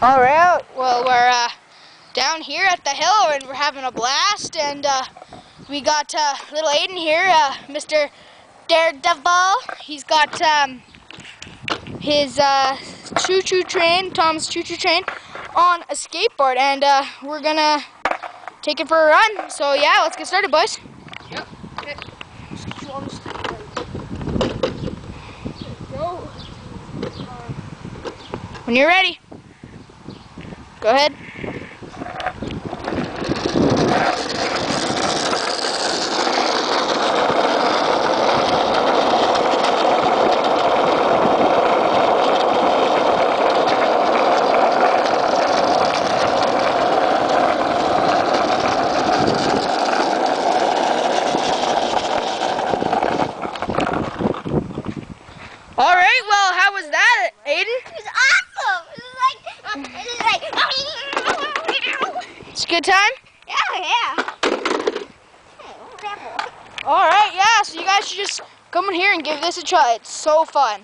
All right, well, we're down here at the hill and we're having a blast, and we got little Aiden here, Mr. Daredevil. He's got his choo-choo train, Tom's choo-choo train, on a skateboard, and we're gonna take it for a run. So yeah, let's get started, boys. Yep. Okay. Go. When you're ready, go ahead. All right, well, how was that, Aiden? It was awesome. It was like It's a good time? yeah. All right, yeah, so you guys should just come in here and give this a try. It's so fun.